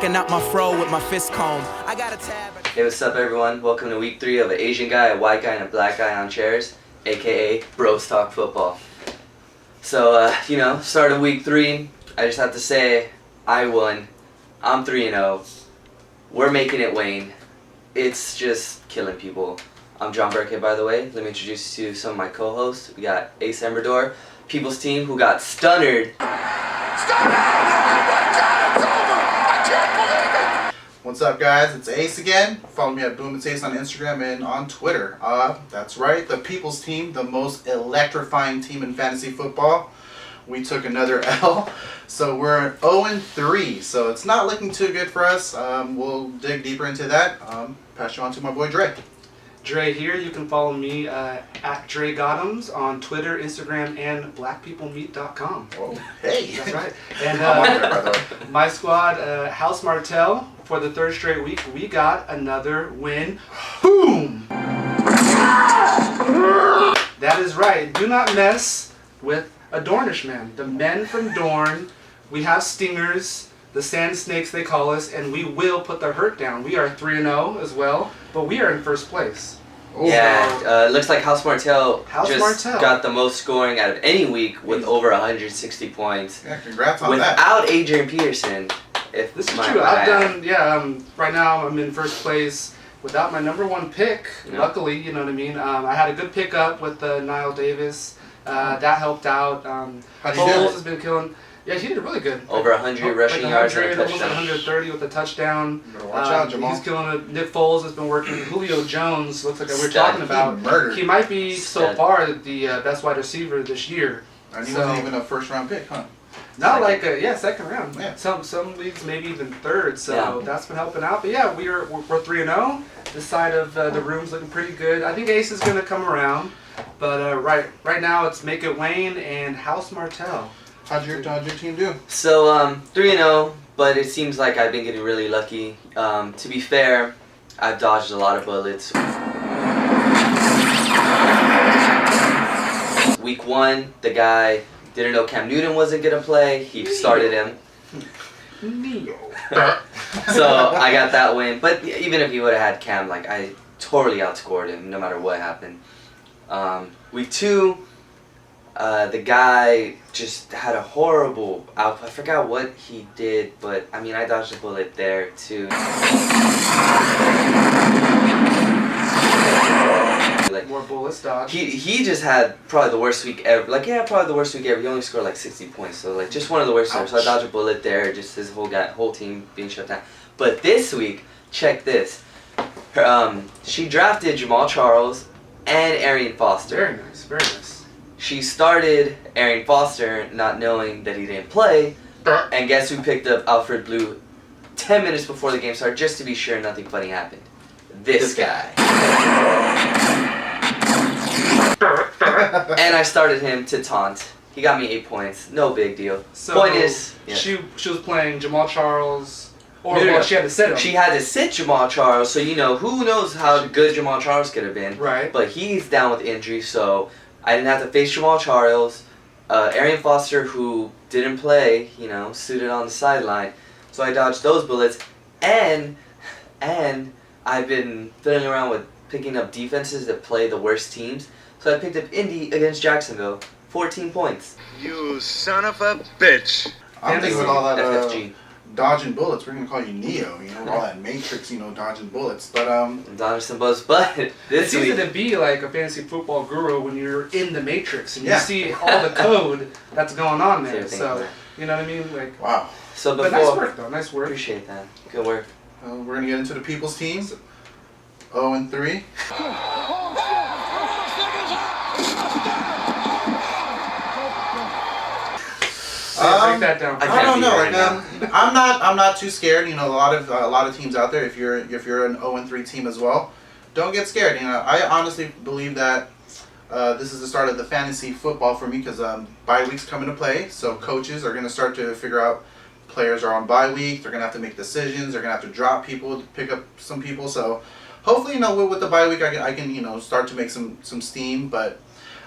Checking out my fro with my fist comb. I got a tab. Hey, what's up everyone? Welcome to week 3 of an Asian guy, a white guy, and a black guy on chairs, aka Bros Talk Football. So, start of week 3, I just have to say, I won. I'm 3-0. We're making it Wayne. It's just killing people. I'm John Burkett, by the way. Let me introduce you to some of my co-hosts. We got Ace Embrador, People's Team, who got stunnered. What's up, guys? It's Ace again. Follow me at Boom It's Ace on Instagram and on Twitter. That's right, the People's Team, the most electrifying team in fantasy football. We took another L, so we're 0-3. So it's not looking too good for us. We'll dig deeper into that. Pass you on to my boy Dre. Dre here. You can follow me at Dre Gothams on Twitter, Instagram, and blackpeoplemeet.com. Oh, hey. That's right. And I'm on there, by the way. my squad, House Martell, for the 3rd straight week, we got another win. Boom! That is right. Do not mess with a Dornish man. The men from Dorne. We have stingers, the sand snakes they call us, and we will put the hurt down. We are 3-0 as well, but we are in 1st place. Yeah, looks like House Martell Martell got the most scoring out of any week with over 160 points. Yeah, congrats on that. Without Adrian Peterson. If This is true. I've done, right now I'm in 1st place without my number 1 pick. Yeah. Luckily, you know what I mean. I had a good pickup with Niall Davis. That helped out. How'd you do? Foles has been killing. Yeah, he did really good. Over 100 rushing yards and a almost touchdown. 130 with a touchdown. Better watch out, Jamal. He's killing it. Nick Foles has been working. Julio Jones looks like we were Stud. talking about. Murdered. He might be so Stud. far the best wide receiver this year. And he wasn't even a 1st-round pick, huh? Not Second. like second round. Yeah. Some leagues maybe even 3rd. So Yeah. that's been helping out. But yeah, we're 3-0. This side of the room's looking pretty good. I think Ace is gonna come around, but right now it's Make It Wayne and House Martell. How'd your team do? So, 3-0, but it seems like I've been getting really lucky. To be fair, I've dodged a lot of bullets. Week 1, the guy didn't know Cam Newton wasn't going to play. He started him. Neo. So, I got that win. But even if he would have had Cam, I totally outscored him no matter what happened. Week 2, the guy just had a horrible output. I forgot what he did, but I dodged a bullet there too. More bullets dodged. He just had probably the worst week ever. Probably the worst week ever. He only scored 60 points, so just one of the worst times. So I dodged a bullet there, just his whole team being shut down. But this week, check this. She drafted Jamal Charles and Arian Foster. Very nice, very nice. She started Arian Foster not knowing that he didn't play, and guess who picked up Alfred Blue 10 minutes before the game started just to be sure nothing funny happened? This guy. And I started him to taunt. He got me 8 points. No big deal. So Point is, she was playing Jamal Charles, or No, no, no. she had to sit him. She had to sit Jamal Charles, so who knows how good Jamal Charles could have been. Right. But he's down with injury, so I didn't have to face Jamal Charles. Arian Foster, who didn't play, suited on the sideline. So I dodged those bullets. And I've been fiddling around with picking up defenses that play the worst teams. So I picked up Indy against Jacksonville. 14 points. You son of a bitch. I'm thinking with all that FFG. dodging bullets, we're gonna call you Neo, all that Matrix, dodging bullets. But Dodging some bullets, but this It's easy week... to be like a fantasy football guru when you're in the Matrix and Yeah. you see all the code that's going on there. Same thing. So, you know what I mean? wow. So But before... nice work though, nice work. Appreciate that. Good work. We're gonna get into the People's Team. 0-3. Break that down. I I can't don't be know. right now. I'm not too scared. A lot of teams out there. If you're an 0-3 team as well, don't get scared. I honestly believe that this is the start of the fantasy football for me because bye weeks come into play. So coaches are gonna start to figure out players are on bye week. They're gonna have to make decisions. They're gonna have to drop people to pick up some people. So hopefully, with the bye week, I can start to make some steam. But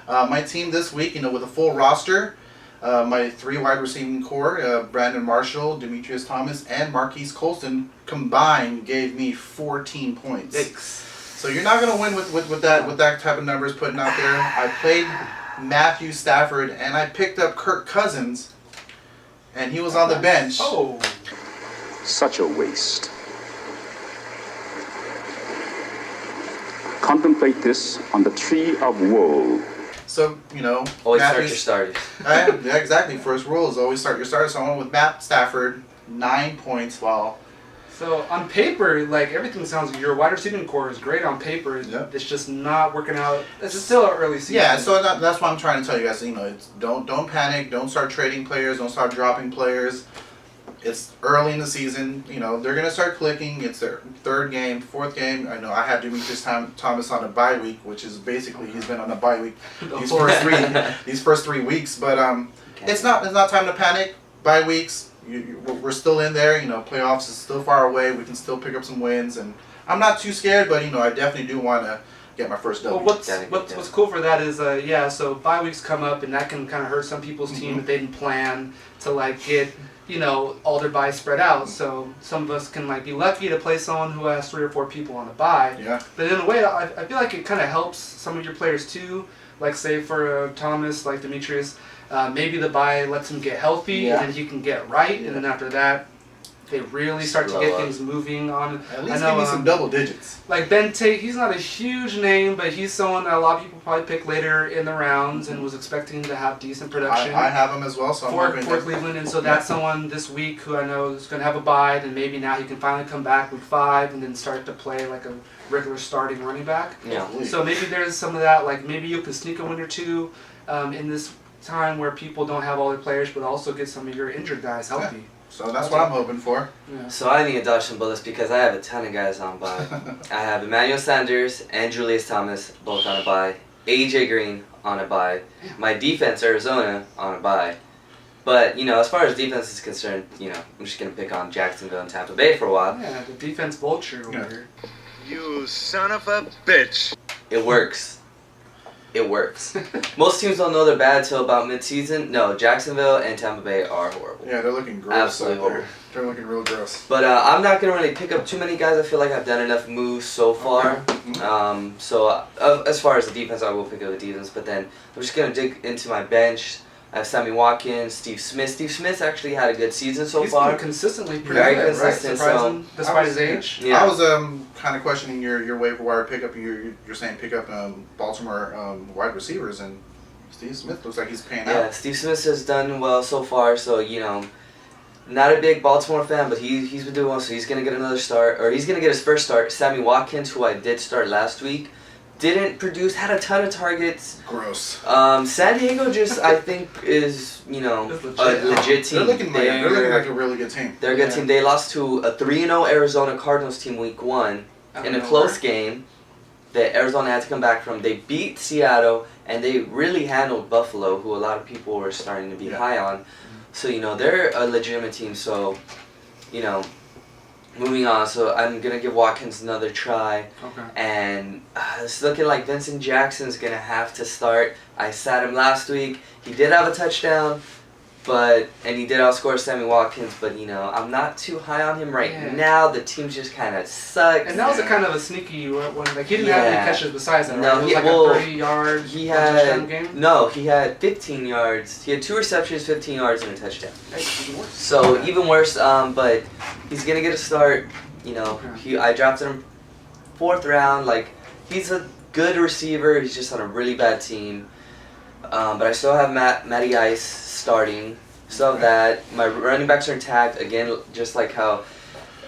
my team this week, with a full roster. My 3 wide receiving core, Brandon Marshall, Demetrius Thomas, and Marquise Colston combined gave me 14 points. Yikes. So you're not gonna win with that type of numbers putting out there. I played Matthew Stafford and I picked up Kirk Cousins, and he was on the bench. Oh. Such a waste. Contemplate this on the Tree of Woe. So Always start Matthew- your starters. Yeah, exactly. First rule is always start your starters. So I went with Matt Stafford, 9 points. While So on paper, like everything sounds, your wide receiving core is great on paper. Yep. It's just not working out. It's still an early season. yeah, so that's what I'm trying to tell you guys. It's don't panic. Don't start trading players. Don't start dropping players. It's early in the season. They're gonna start clicking. It's their 3rd game, 4th game. I know I had Demetrius Thomas on a bye week, which is basically he's been on a bye week these first 3 weeks. But it's not time to panic. Bye weeks. We're still in there. Playoffs is still far away. We can still pick up some wins, and I'm not too scared. But I definitely do want to get my first W. Well, what's cool for that is so bye weeks come up, and that can kind of hurt some people's team if they didn't plan to get all their buys spread out. So some of us can be lucky to play someone who has 3 or 4 people on a bye. Yeah. But in a way, I feel like it kind of helps some of your players too. Like say for Thomas, like Demetrius, maybe the bye lets him get healthy, and then he can get right, and then after that, they really start to get things moving on. At least give me some double digits. Like Ben Tate, he's not a huge name, but he's someone that a lot of people probably pick later in the rounds and was expecting to have decent production. I have him as well, so I'm for Cleveland, and so that's someone this week who I know is going to have a bye, and maybe now he can finally come back week 5 and then start to play like a regular starting running back. Yeah. So maybe there's some of that, like maybe you can sneak a win or two in this time where people don't have all their players, but also get some of your injured guys healthy. Yeah. So that's what I'm hoping for. Yeah. So I need to dodge some bullets because I have a ton of guys on bye. I have Emmanuel Sanders and Julius Thomas both on a bye. AJ Green on a bye. My defense, Arizona, on a bye. But, as far as defense is concerned, I'm just going to pick on Jacksonville and Tampa Bay for a while. Yeah, the defense vulture over here. You son of a bitch. It works. It works. Most teams don't know they're bad till about mid-season. No, Jacksonville and Tampa Bay are horrible. Yeah, they're looking gross. Absolutely out there. horrible. They're looking real gross. But I'm not going to really pick up too many guys. I feel like I've done enough moves so far. As far as the defense, I will pick up the defense. But then I'm just going to dig into my bench. I have Sammy Watkins, Steve Smith. Steve Smith's actually had a good season so He's far. been consistently pretty Very good, right? consistent, Surprising, despite his age. Yeah. I was kind of questioning your waiver wire pickup. You're saying pick up Baltimore wide receivers, and Steve Smith looks like he's paying Yeah, out. Steve Smith has done well so far. So not a big Baltimore fan, but he's been doing well. So he's gonna get another start, or he's gonna get his first start. Sammy Watkins, who I did start last week, didn't produce. Had a ton of targets. Gross. San Diego just I think is a legit team. They're looking like a really good team. They're a good team. They lost to a 3-0 Arizona Cardinals team week 1 in a close game that Arizona had to come back from. They beat Seattle, and they really handled Buffalo, who a lot of people were starting to be high on. So, they're a legitimate team. So, moving on. So, I'm going to give Watkins another try. Okay. And it's looking like Vincent Jackson's going to have to start. I sat him last week. He did have a touchdown. And he did outscore Sammy Watkins, but I'm not too high on him right now. The team just kind of sucks. And that was a kind of a sneaky one. Like he didn't have any catches besides that. No, right? It was like a 30-yard touchdown game. No, he had 15 yards. He had 2 receptions, 15 yards, and a touchdown. Even worse. So even worse. But he's gonna get a start. I drafted him 4th round. Like he's a good receiver. He's just on a really bad team. But I still have Matty Ice starting. So that my running backs are intact. Again, just like how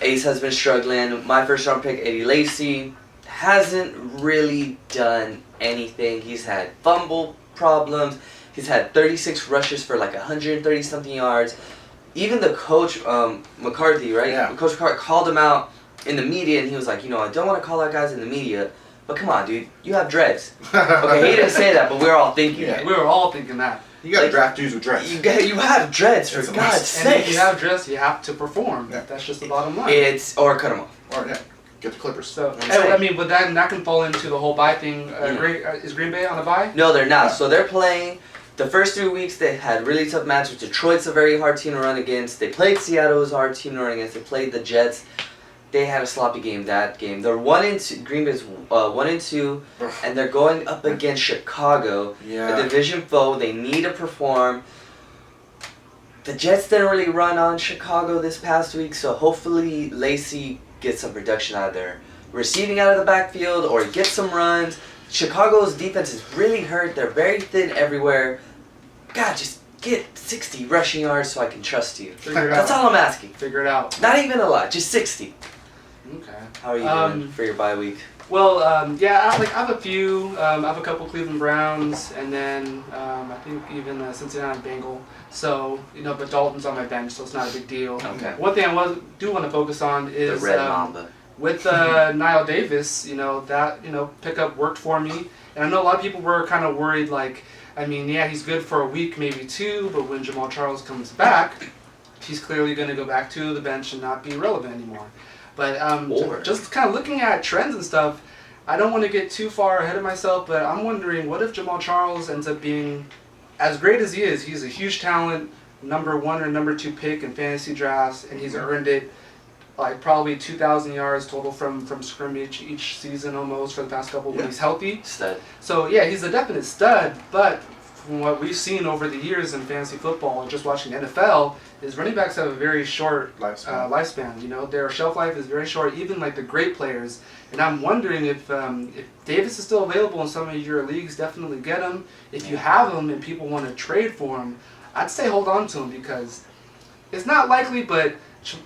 Ace has been struggling. My first round pick, Eddie Lacy, hasn't really done anything. He's had fumble problems. He's had 36 rushes for like 130 something yards. Even the coach, McCarthy, right? Yeah. Coach McCarthy called him out in the media, and he was like, I don't want to call out guys in the media. But come on, dude, you have dreads. Okay, he didn't say that, but we were all thinking it. We were all thinking that. You gotta draft dudes with dreads. You have dreads, for God's sake. And if you have dreads, you have to perform. Yeah. That's just the bottom line. Or cut them off. Or get the Clippers. So, but that can fall into the whole bye thing. Is Green Bay on a bye? No, they're not. So they're playing the first 3 weeks they had really tough matches. Detroit's a very hard team to run against. They played Seattle, who's a hard team to run against. They played the Jets. They had a sloppy game that game. They're 1-2. Green Bay's 1-2, and they're going up against Chicago, a division foe. They need to perform. The Jets didn't really run on Chicago this past week, so hopefully Lacey gets some production out of there. Receiving out of the backfield or get some runs. Chicago's defense is really hurt. They're very thin everywhere. God, just get 60 rushing yards so I can trust you. That's all I'm asking. Figure it out. Not even a lot, just 60. Okay. How are you doing for your bye week? Well, yeah, I have a few. I have a couple Cleveland Browns, and then I think even Cincinnati Bengal. So, but Dalton's on my bench, so it's not a big deal. Okay. One thing I do want to focus on is the Red Mamba. With Niall Davis, that pickup worked for me, and I know a lot of people were kind of worried. Like, I mean, yeah, he's good for a week, maybe two, but when Jamal Charles comes back, he's clearly going to go back to the bench and not be relevant anymore. But just kind of looking at trends and stuff, I don't want to get too far ahead of myself, but I'm wondering, what if Jamal Charles ends up being as great as he is? He's a huge talent, number 1 or number 2 pick in fantasy drafts, and he's earned it like probably 2,000 yards total from scrimmage each season almost for the past couple when he's healthy. Stud. So yeah, he's a definite stud, but from what we've seen over the years in fantasy football and just watching NFL, is running backs have a very short lifespan. Their shelf life is very short, even like the great players. And I'm wondering if Davis is still available in some of your leagues, definitely get him. If you have him and people want to trade for him, I'd say hold on to him, because it's not likely, but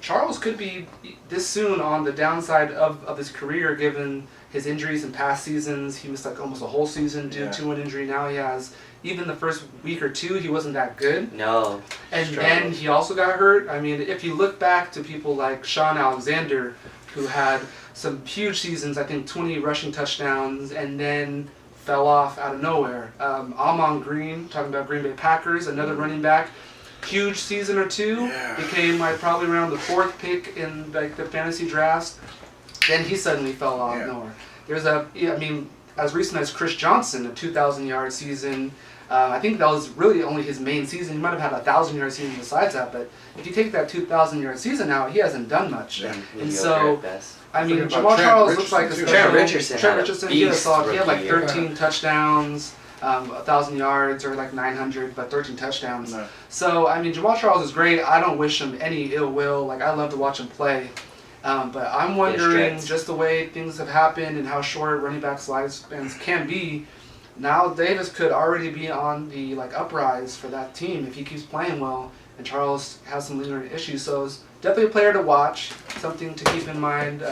Charles could be this soon on the downside of his career, given his injuries in past seasons. He missed like almost a whole season due to an injury. Now he has, even the first week or two, he wasn't that good. No. And then he also got hurt. I mean, if you look back to people like Sean Alexander, who had some huge seasons, I think 20 rushing touchdowns, and then fell off out of nowhere. Ahman Green, talking about Green Bay Packers, another running back, huge season or two, became like probably around the 4th pick in like the fantasy drafts. Then he suddenly fell off nowhere. There's as recent as Chris Johnson, a 2,000-yard season. I think that was really only his main season. He might have had a 1,000-yard season besides that, but if you take that 2,000-yard season out, he hasn't done much. And so, I mean, Jamal Charles looks like a special. Trent Richardson, he had like 13 touchdowns, 1,000 yards, or like 900, but 13 touchdowns. No. So, I mean, Jamal Charles is great. I don't wish him any ill will. Like, I love to watch him play. But I'm wondering, just the way things have happened and how short running backs' lifespans can be, now Davis could already be on the uprise for that team if he keeps playing well, and Charles has some lingering issues. So it's definitely a player to watch, something to keep in mind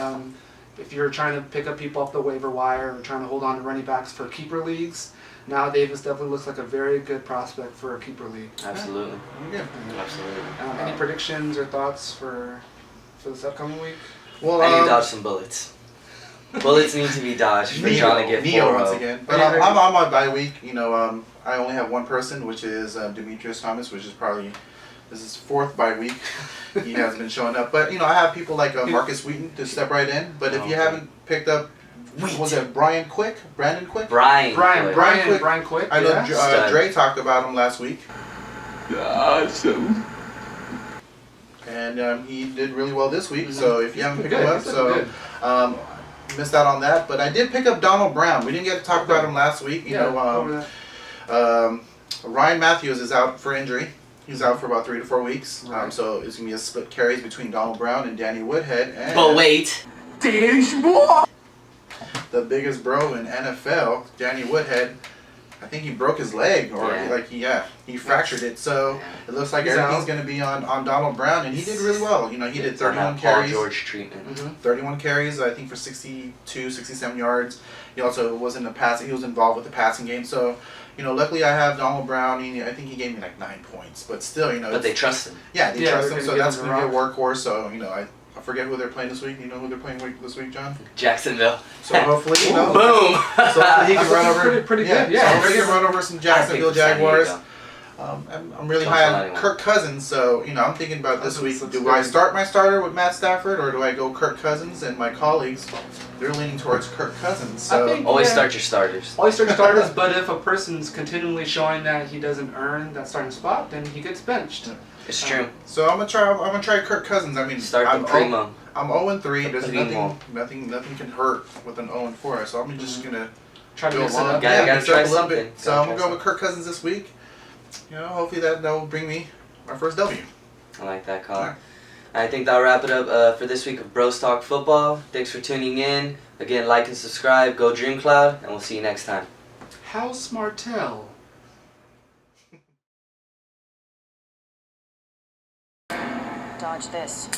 if you're trying to pick up people off the waiver wire or trying to hold on to running backs for keeper leagues. Now Davis definitely looks like a very good prospect for a keeper league. Absolutely. Yeah. Absolutely. Any predictions or thoughts for this upcoming week? Well, I need to dodge some bullets. Bullets need to be dodged for John to get 4-0. once again. But I'm on my bye week. I only have one person, which is Demetrius Thomas, which is probably this is 4th bye week. He hasn't been showing up. But I have people like Marcus Wheaton to step right in. But if you haven't picked up, was it Brandon Quick? Brian Quick. I know Dre talked about him last week. Awesome. And he did really well this week. So if you haven't picked him up, missed out on that. But I did pick up Donald Brown. We didn't get to talk about him last week. Ryan Matthews is out for injury. He's out for about 3 to 4 weeks. Right. So it's going to be a split carries between Donald Brown and Danny Woodhead. And but wait. the biggest bro in NFL, Danny Woodhead, I think he broke his leg or he fractured it. So it looks like everything's going to be on Donald Brown, and he did really well. He did 31 carries. Paul George treatment. 31 carries, I think, for 62, 67 yards. He also was in the passing. He was involved with the passing game. So, luckily I have Donald Brown. I think he gave me like 9 points, but still, But they trust him. Yeah, they trust him. So that's going to be a workworkhorse. So I forget who they're playing this week. You know who they're playing this week, John? Jacksonville. So hopefully, boom. So hopefully he can run over. Pretty good. So hopefully he can run over some Jacksonville Jaguars. I'm really Don't high tell on anyone. Kirk Cousins, so I'm thinking about this Cousins week. looks Do good. I start my starter with Matt Stafford, or do I go Kirk Cousins? And my colleagues, they're leaning towards Kirk Cousins. So I think- Always Yeah. start your starters. Always start starters, but if a person's continually showing that he doesn't earn that starting spot, then he gets benched. It's true. So I'm gonna try Kirk Cousins. I mean, Start I'm the primo. I'm 0-3. There's Primo. nothing can hurt with an 0-4. So I'm just gonna Try to go mix it along. up. Gotta mix it try up a little something. bit. So Gotta I'm gonna try go with Kirk Cousins this week. Hopefully that will bring me my first W. I like that call. Alright. I think that'll wrap it up for this week of Bros Talk Football. Thanks for tuning in. Again, like and subscribe. Go Dream Cloud, and we'll see you next time. House Martell. Dodge this.